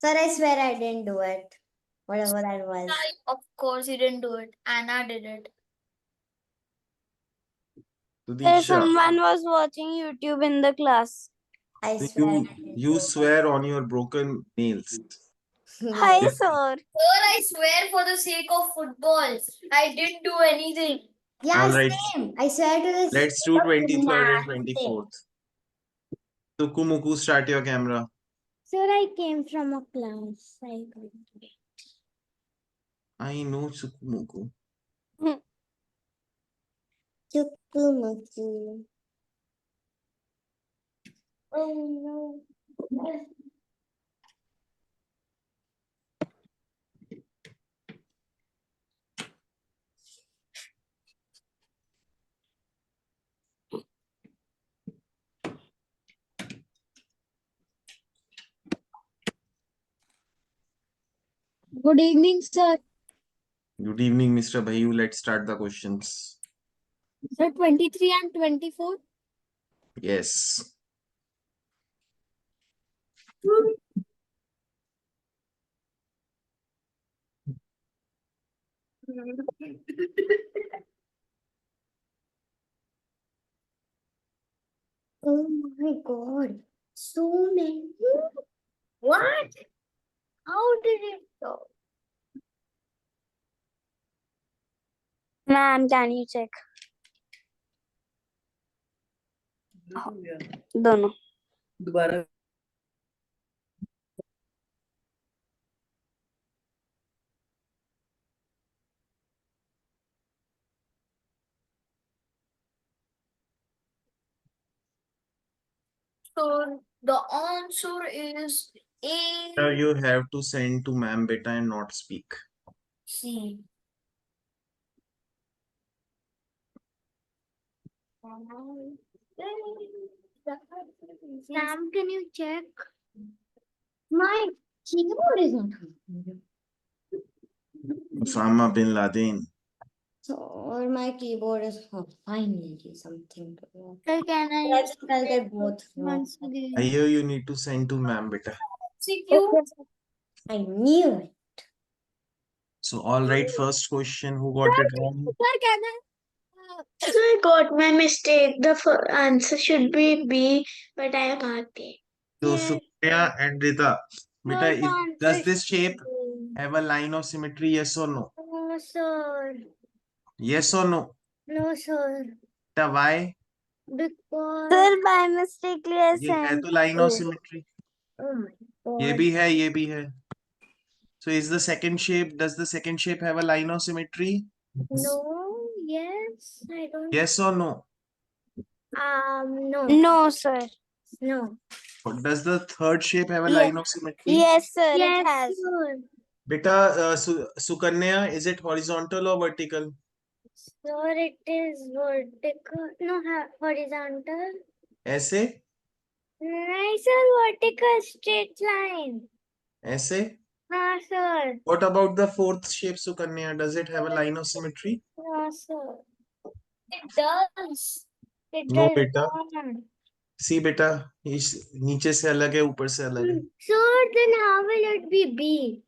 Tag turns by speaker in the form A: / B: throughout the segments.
A: Sir, I swear I didn't do it. Whatever that was.
B: Of course, you didn't do it. Anna did it.
C: Sudiksha,
D: Someone was watching YouTube in the class.
A: I
C: so
A: swear.
C: you swear on your broken nails.
D: Hi, sir.
B: Sir, I swear for the sake of football, I didn't do anything.
A: Yeah,
C: All right.
A: same. I swear to this.
C: Let's do 23rd and 24th. Tukumuku, start your camera.
D: Sir, I came from a class.
C: I know Tukumuku.
A: Chukumuku. Oh no.
D: Good evening, sir.
C: Good evening, Mr. Bhayu. Let's start the questions.
D: Sir, 23 and 24.
C: Yes.
A: Oh my god. So many. What? How did it go?
D: Ma'am, can you check? दोनों.
E: दोबारा
B: So the answer is
C: Now
B: A.
C: you have to send to ma'am beta and not speak.
B: C.
D: Ma'am, can you check?
A: My keyboard is not working.
C: Osama bin Laden.
A: So, or my keyboard is finally something.
D: Sir, can I
A: Let's I'll get both.
D: once again?
C: I hear you need to send to ma'am beta.
B: CQ.
A: I knew it.
C: So, all right, first question. Who got it wrong?
D: Sir, can I?
F: I got my mistake. The answer should be B, but I marked it.
C: So,
D: Yes.
C: Supriya and Rita. Beta,
D: Sir, the answer
C: does this
D: should
C: shape
D: be-
C: have a line of symmetry? Yes or no?
D: No, sir.
C: Yes or no?
D: No, sir.
C: Beta, why?
D: Because. Sir, by mistake,
C: ये है तो line of symmetry.
D: Oh my god.
C: ये भी है, ये भी है. So, is the second shape, does the second shape have a line of symmetry?
D: No, yes, I don't.
C: Yes or no?
D: No. No, sir. No.
C: But does the third shape have a
D: Yes.
C: line of symmetry?
D: Yes, sir. Yes, it has. Sir.
C: Beta, Sukanya, is it horizontal or vertical?
D: Sir, it is vertical. No, horizontal.
C: ऐसे?
D: No, sir, vertical straight line.
C: ऐसे?
D: हाँ, sir.
C: What about the fourth shape, Sukanya? Does it have a line of symmetry?
D: No, sir.
B: It does.
D: It
C: No,
D: does
C: beta.
D: not.
C: See, beta, नीचे से अलग है, ऊपर से अलग है.
D: Sir, then how will it be B?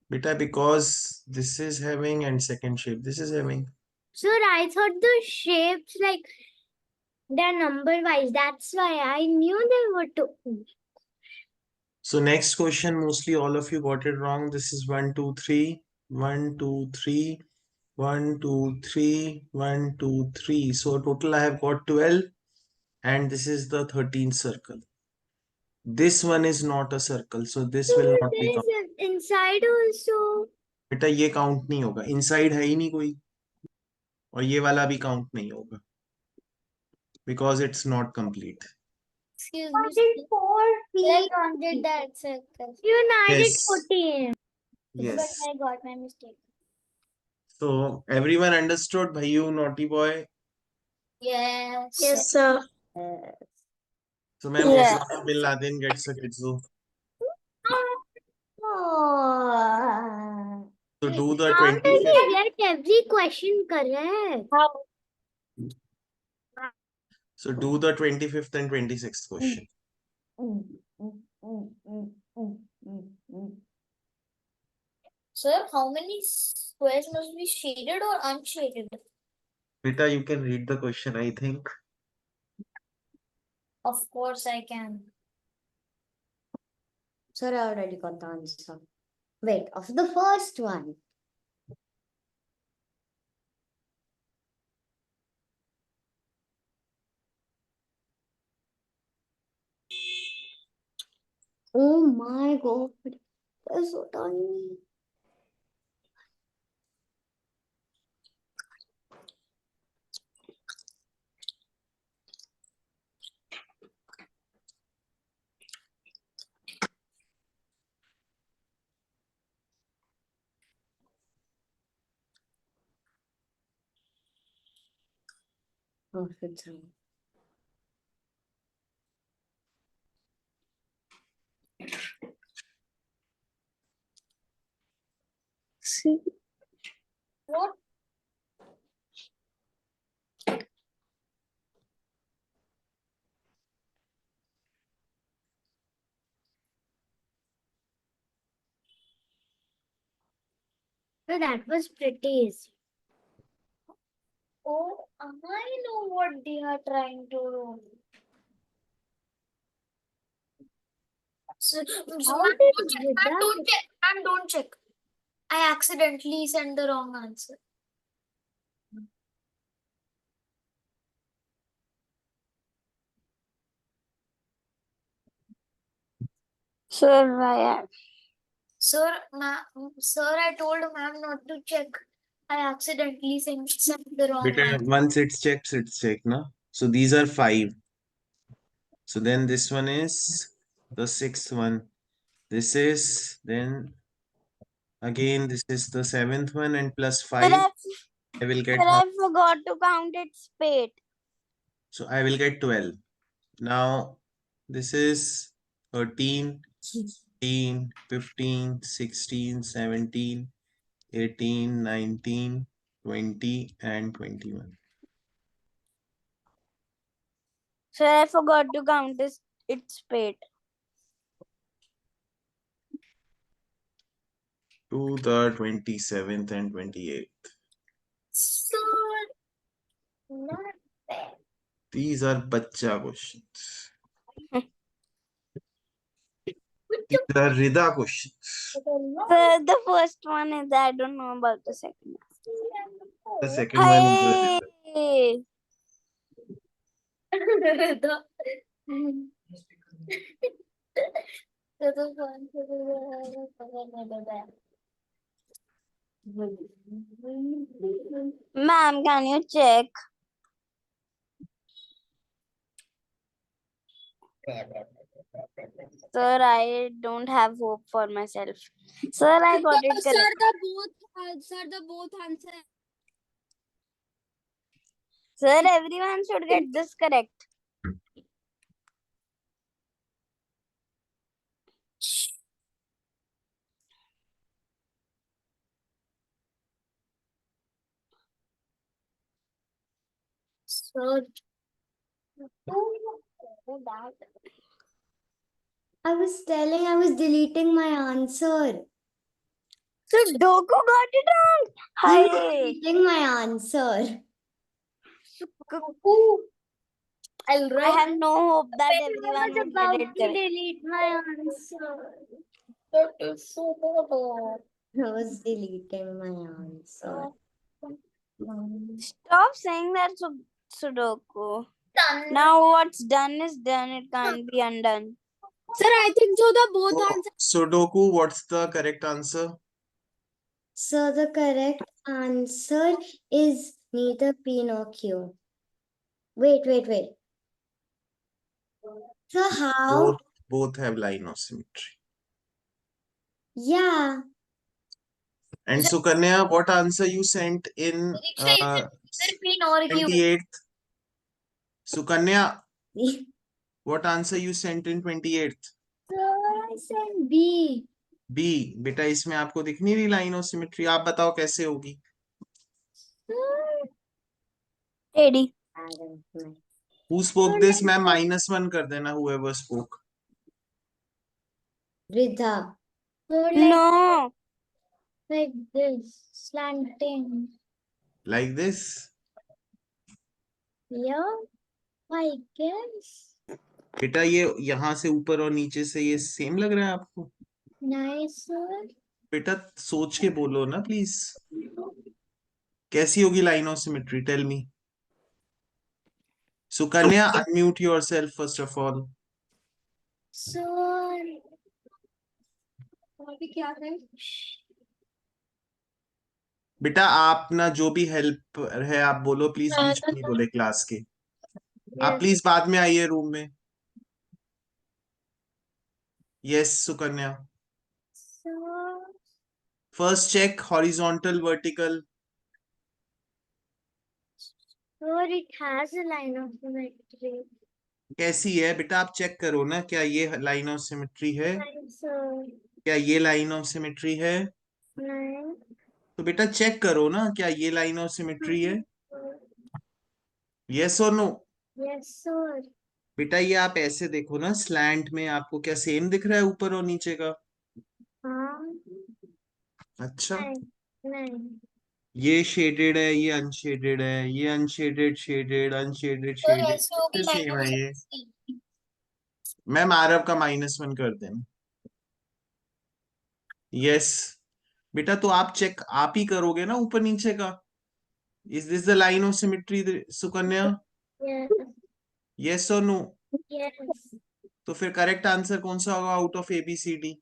C: Beta, because this is having and second shape, this is having.
D: Sir, I thought the shapes like they're number wise. That's why I knew they were two.
C: So next question, mostly all of you got it wrong. This is 1, 2, 3, 1, 2, 3, 1, 2, 3, 1, 2, 3. So total I have got 12 and this is the 13th circle. This one is not a circle, so this will not be
D: There's
C: counted.
D: an inside also.
C: बेटा ये count नहीं होगा, inside है ही नहीं कोई और ये वाला भी काउंट नहीं होगा because it's not complete.
B: Excuse
A: What
B: me.
A: did 4
B: I counted that circle.
D: Even I did
C: Yes.
D: 14.
C: Yes.
D: But I got my mistake.
C: So everyone understood, Bhayu, naughty boy.
B: Yes.
F: Yes, sir.
C: So ma'am,
D: Yes.
C: Osama bin Laden gets a kidzu.
A: Oh.
C: So do the
D: How does
C: 25th.
D: he get every question correct?
C: So do the 25th and 26th question.
A: Mm, mm, mm, mm, mm, mm, mm.
B: Sir, how many squares must be shaded or unshaded?
C: Beta, you can read the question, I think.
B: Of course I can.
A: Sir, I already got the answer. Wait, of the first one. Oh my God, they're so tiny. Oh, it's wrong.
D: See,
B: What?
D: so that was pretty easy.
B: Oh, I know what they are trying to do. So,
D: How
B: ma'am,
D: did
B: don't check,
D: Vidya-
B: ma'am, don't check, ma'am, don't check. I accidentally sent the wrong answer.
D: Sir, I
B: Sir, I told ma'am not to check. I accidentally sent the wrong
C: Beta,
B: answer.
C: once it's checked, na? So these are 5. So then this one is the 6th one. This is then again this is the 7th one, and plus 5 I will get how?
D: I forgot to count its spade.
C: So I will get 12. Now this is 13, 14, 15, 16, 17, 18, 19, 20, and 21.
D: Sir, I forgot to count its spade.
C: To the 27th and 28th.
B: Sir, not bad.
C: These are bacha questions.
B: Which
C: These are Rida questions.
D: Sir, the first one is I don't know about the second one.
C: The second one is the
D: Hey! Ma'am, can you check? Sir, I don't have hope for myself. Sir, I got it correct.
E: The both answer.
D: Sir, everyone should get this correct.
B: Sir,
A: I was telling I was deleting my answer.
D: So Doku got it wrong.
A: I was
D: Hi.
A: deleting my answer.
B: I'll
D: I
B: write.
D: have no hope that everyone would get it correct.
A: delete my answer.
B: That is so bad.
A: I was deleting my answer.
D: Stop saying that, Sudoku.
B: Done.
D: Now what's done is done. It can't be undone.
E: Sir, I think so. The both
C: Oh,
E: answer.
C: Sudoku, what's the correct answer?
A: So the correct answer is neither P nor Q. Wait. So how?
C: Both have line of symmetry.
A: Yeah.
C: And Sukanya, what answer you sent in
B: Diksha, you said neither P nor Q.
C: 28th? Sukanya, what answer you sent in 28th?
A: I said B.
C: B. बेटा इसमें आपको दिख नहीं रही line of symmetry, आप बताओ कैसे होगी?
D: Ready.
C: Who spoke this? Ma'am -1 कर देना, whoever spoke.
A: Ridha.
D: No. Like this, slanting.
C: Like this.
D: Yeah, I guess.
C: बेटा ये यहाँ से ऊपर और नीचे से ये सेम लग रहा है आपको?
D: Nice, sir.
C: बेटा सोच के बोलो ना प्लीज, कैसी होगी line of symmetry? Tell me. Sukanya, unmute yourself first of all.
D: Sir.
E: अभी क्या है?
C: बेटा आप ना जो भी हेल्प है आप बोलो प्लीज, बीच में नहीं बोले क्लास के. आप प्लीज बाद में आइए रूम में. Yes Sukanya.
D: Sir.
C: First check horizontal vertical.
D: Sir, it has a line of symmetry.
C: कैसी है बेटा? आप चेक करो ना, क्या ये लाइन ऑफ सिमेट्री है?
D: Nice, sir.
C: क्या ये लाइन ऑफ सिमेट्री है?
D: Nice.
C: तो बेटा चेक करो ना, क्या ये लाइन ऑफ सिमेट्री है? यस और नो?
D: Yes, sir.
C: बेटा ये आप ऐसे देखो ना, स्लैंट में आपको क्या सेम दिख रहा है ऊपर और नीचे का? अच्छा,
D: Nice. Nice.
C: ये शेडेड है, ये अनशेडेड है, ये अनशेडेड शेडेड अनशेडेड
B: तो
C: शेडेड,
B: ऐसे होगी
C: सेम
B: लाइन ऑफ
C: है ये.
B: सिमेट्री.
C: मैम आरव का -1 कर देना. यस बेटा, तो आप चेक आप ही करोगे ना ऊपर नीचे का. Is this the line of symmetry Sukanya?
D: Yes.
C: Yes और नो?
D: Yes.
C: तो फिर करेक्ट आंसर कौन सा होगा out of ABCD?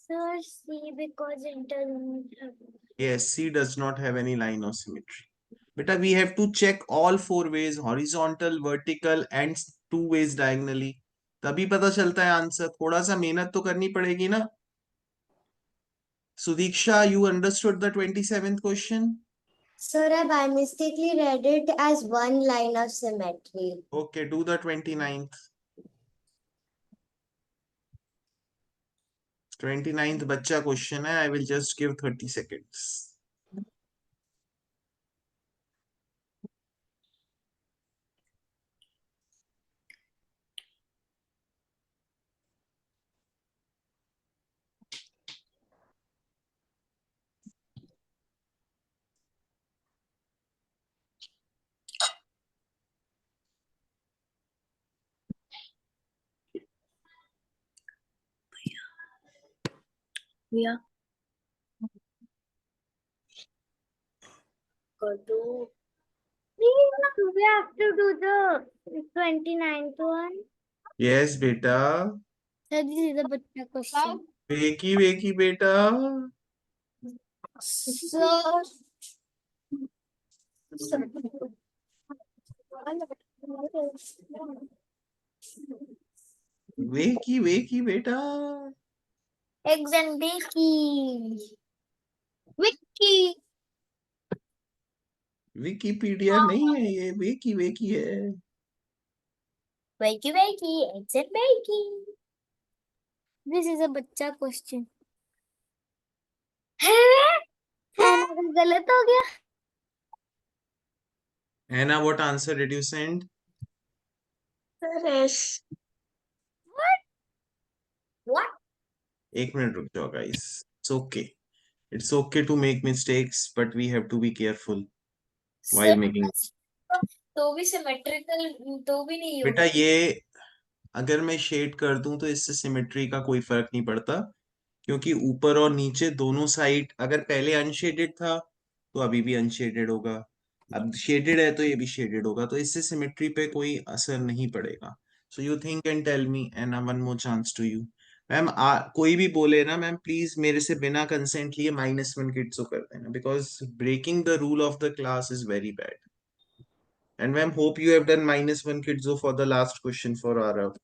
D: Sir, C, because it doesn't have.
C: Yes, C does not have any line of symmetry. Beta, we have to check all 4 ways, horizontal, vertical and 2 ways diagonally. तभी पता चलता है answer. थोड़ा सा मेहनत तो करनी पड़ेगी ना. Sudiksha, you understood the 27th question?
A: Sir, I by mistakenly read it as one line of symmetry.
C: Okay, do the 29th. 29th बच्चा क्वेश्चन है. I will just give 30 seconds.
B: Yeah. कर दो.
D: We have to do the 29th one.
C: Yes, beta.
D: Sir, this is a butta question.
C: वेकी बेटा.
B: Sir.
C: वेकी बेटा.
B: Eggs and bacon.
D: Vicky.
C: Wikipedia नहीं है ये, वेकी है.
B: Wakey, eggs and bacon.
D: This is a butta question. है गलत हो गया.
C: Anna, what answer did you send?
F: Sir, S.
B: What?
C: एक मिनट रुक जाओ guys. It's okay. It's okay to make mistakes, but we have to be careful while making.
B: तो भी symmetrical तो भी नहीं
C: बेटा
B: होगा.
C: ये अगर मैं शेड कर दूं तो इससे सिमेट्री का कोई फर्क नहीं पड़ता, क्योंकि ऊपर और नीचे दोनों साइड अगर पहले अनशेडेड था तो अभी भी अनशेडेड होगा, अब शेडेड है तो ये भी शेडेड होगा, तो इससे सिमेट्री पे कोई असर नहीं पड़ेगा. So you think and tell me and one more chance to you. Ma'am कोई भी बोले ना मैम, प्लीज मेरे से बिना कंसेंट लिए -1 किड्स कर देना, because breaking the rule of the class is very bad. And ma'am, hope you have done -1 kidzo for the last question for Arav.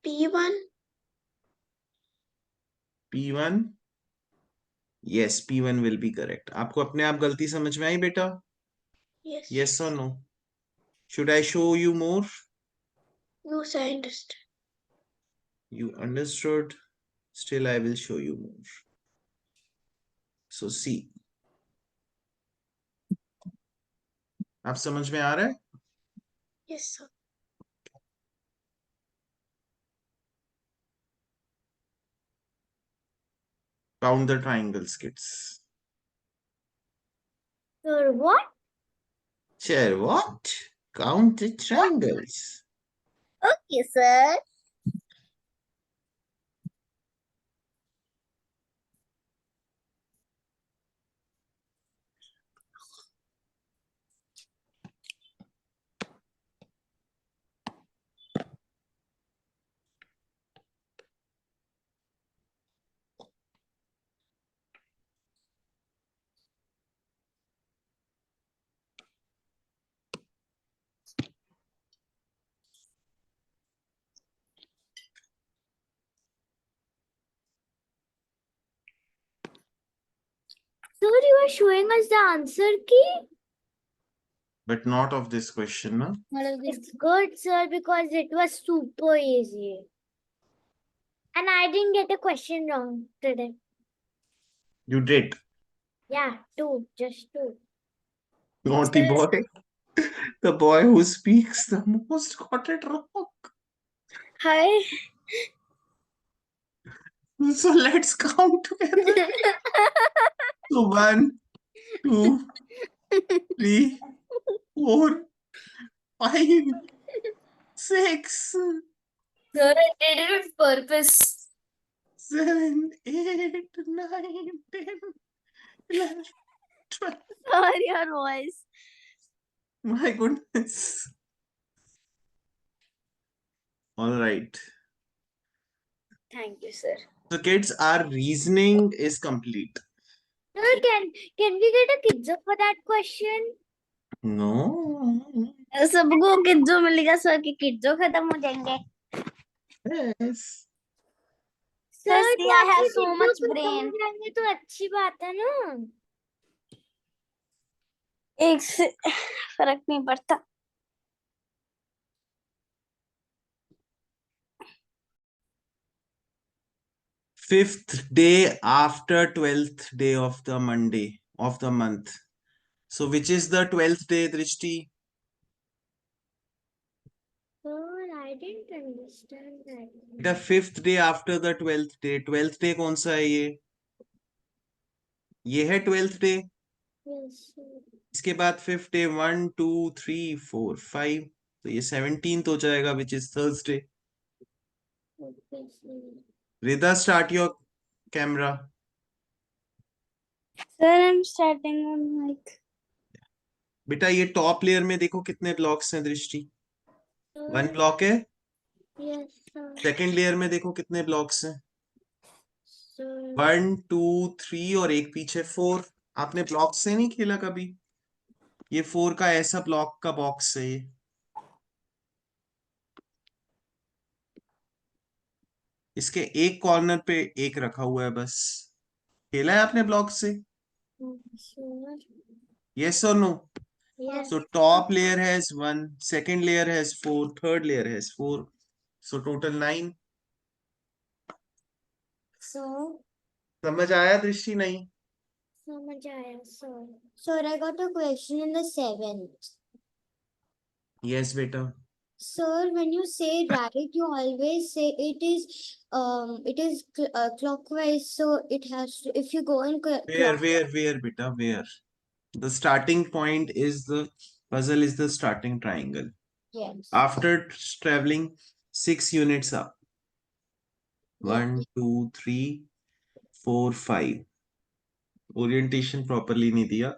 F: P1.
C: P1? Yes, P1 will be correct. आपको अपने आप गलती समझ में आई बेटा?
F: Yes.
C: Yes or no? Should I show you more?
F: No, sir, I understand.
C: You understood? Still, I will show you more. So see. आप समझ में आ रहा है?
F: Yes, sir.
C: Count the triangles, kids.
D: Sir, what?
C: Sure, what? Count the triangles.
D: Okay, sir. Sir, you are showing us the answer key.
C: But not of this question, no?
D: It's good, sir, because it was super easy. And I didn't get a question wrong today.
C: You did.
D: Yeah, just two.
C: Naughty boy. The boy who speaks the most got it wrong.
D: Hi.
C: So let's count together. So 1, 2, 3, 4, 5, 6,
B: Sir, I did it with purpose.
C: 7, 8, 9, 10, 11, 12.
E: Sorry, your voice.
C: My goodness. All right.
D: Thank you, sir.
C: So kids, our reasoning is complete.
D: Sir, can we get a pizza for that question?
C: No.
E: सबको किड्जो मिलेगा sir के किड्जो खत्म हो जाएंगे.
C: Yes.
E: Sir,
D: तो
E: see, I have
D: आपके
E: so
D: किड्जो
E: much
D: खत्म
E: brain.
D: हो जाएंगे तो अच्छी बात है ना.
E: एक से फर्क नहीं पड़ता.
C: Fifth day after 12th day of the Monday of the month. So which is the 12th day, Drishti?
D: Sir, I didn't understand that.
C: The fifth day after the 12th day. 12th day कौन सा है ये? ये है 12th day.
D: Yes, sir.
C: इसके बाद 5th day 1, 2, 3, 4, 5. तो ये 17th हो जाएगा, which is Thursday.
D: Okay, sir.
C: Rida, start your camera.
E: Sir, I'm starting on mic.
C: बेटा ये टॉप लेयर में देखो कितने ब्लॉक्स हैं दृष्टि.
D: Sir,
C: 1 ब्लॉक है.
D: yes, sir.
C: सेकंड लेयर में देखो कितने ब्लॉक्स हैं.
D: Sir.
C: 1, 2, 3 और एक पीछे 4. आपने ब्लॉक से नहीं खेला कभी? ये 4 का ऐसा ब्लॉक का बॉक्स है ये. इसके एक कॉर्नर पे एक रखा हुआ है बस. खेला है आपने ब्लॉक से?
D: Sir.
C: Yes or no?
D: Yes.
C: So top layer has 1, second layer has 4, third layer has 4. So total 9.
A: So,
C: समझ आया दृष्टि? नहीं
D: समझ आया, sir.
A: sir, I got a question in the 7th.
C: Yes बेटा.
A: Sir, when you say right, you always say it is clockwise. So it has to, if you go in
C: Where beta, where? The starting point is the puzzle is the starting triangle.
A: yes.
C: After traveling 6 units up. 1, 2, 3, 4, 5. Orientation properly नहीं दिया.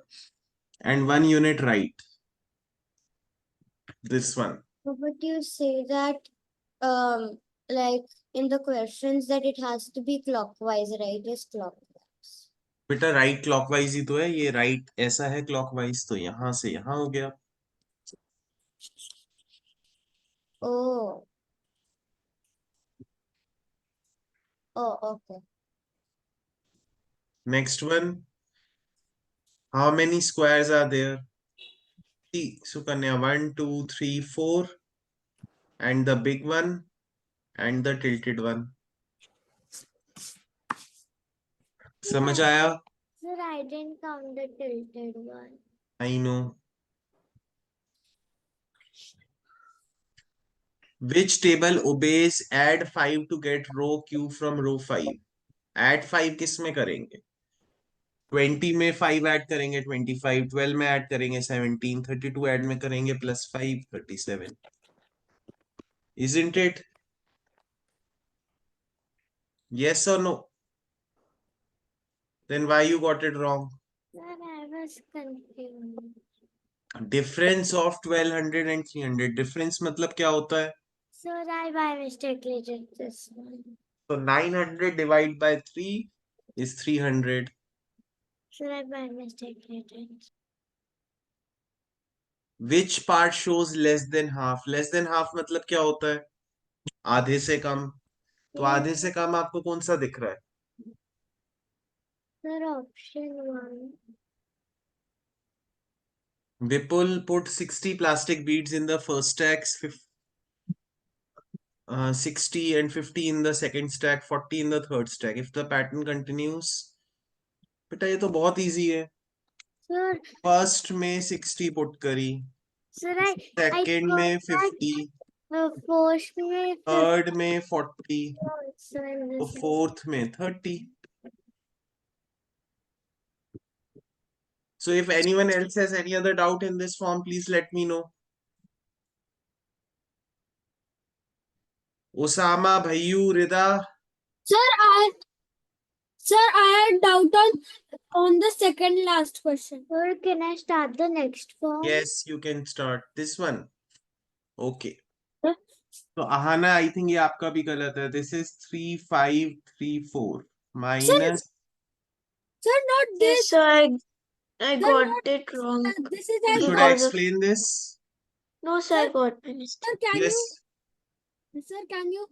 C: And 1 unit right. This one.
A: So, but you say that like in the questions that it has to be clockwise, right? Is clockwise.
C: बेटा right clockwise ही तो है ये. Right ऐसा है clockwise, तो यहां से यहां हो गया.
A: Oh. Oh, okay.
C: Next one. How many squares are there? See, Sukanya, 1, 2, 3, 4. And the big one and the tilted one. समझ आया?
D: Sir, I didn't count the tilted one.
C: I know. Which table obeys add 5 to get row Q from row 5? Add 5 किस में करेंगे? 20 में 5 add करेंगे 25, 12 में add करेंगे 17, 32 add में करेंगे +5 37. Isn't it? Yes or no? Then why you got it wrong?
D: Sir, I was confused.
C: Difference of 1200 and 300. Difference मतलब क्या होता है?
D: Sir, I by mistakenly did this one.
C: So 900 divided by 3 is 300.
D: Sir, I by mistakenly did.
C: Which part shows less than half? Less than half मतलब क्या होता है? आधे से कम. तो आधे से कम आपको कौन सा दिख रहा है?
D: Sir, option 1.
C: Vipul put 60 plastic beads in the first stack, 60 and 50 in the second stack, 40 in the third stack. If the pattern continues, बेटा ये तो बहुत इजी है.
D: Sir,
C: फर्स्ट में 60 पुट करी,
D: sir, I
C: सेकंड में
D: thought that
C: 50,
D: first में
C: third में 40,
D: also in
C: तो
D: this.
C: फोर्थ में 30. So if anyone else has any other doubt in this form, please let me know. Osama, Bhayu, Rida.
G: Sir, I had doubt on the second last question.
D: Sir, can I start the next form?
C: Yes, you can start this one. Okay.
G: Huh?
C: So Ahana, I think ये आपका भी गलत है. This is 3534 minus.
G: Sir, not
F: Yes,
G: this.
F: so I
G: Sir,
F: got
G: not
F: it wrong.
G: This is
C: So
G: as
C: should I
F: Because of-
C: explain this?
F: No, sir, I
G: Sir-
F: got my
G: Sir,
F: mistake.
G: can
C: Yes.
G: you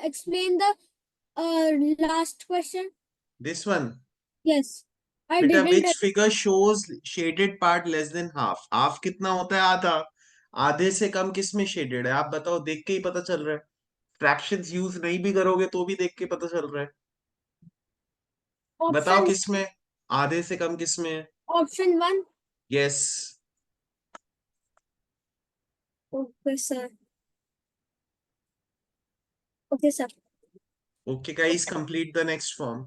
G: explain the last question?
C: This one.
G: Yes, I
C: बेटा,
G: didn't.
C: which figure shows shaded part less than half? Half कितना होता है? आधा. आधे से कम किस में shaded है? आप बताओ, देख के ही पता चल रहा है. फ्रैक्शंस यूज नहीं भी करोगे तो भी देख के पता चल रहा है. बताओ
G: Option
C: किस में? आधे से कम किस में है?
G: option 1.
C: Yes.
G: Okay, sir. Okay, sir.
C: Okay guys, complete the next form.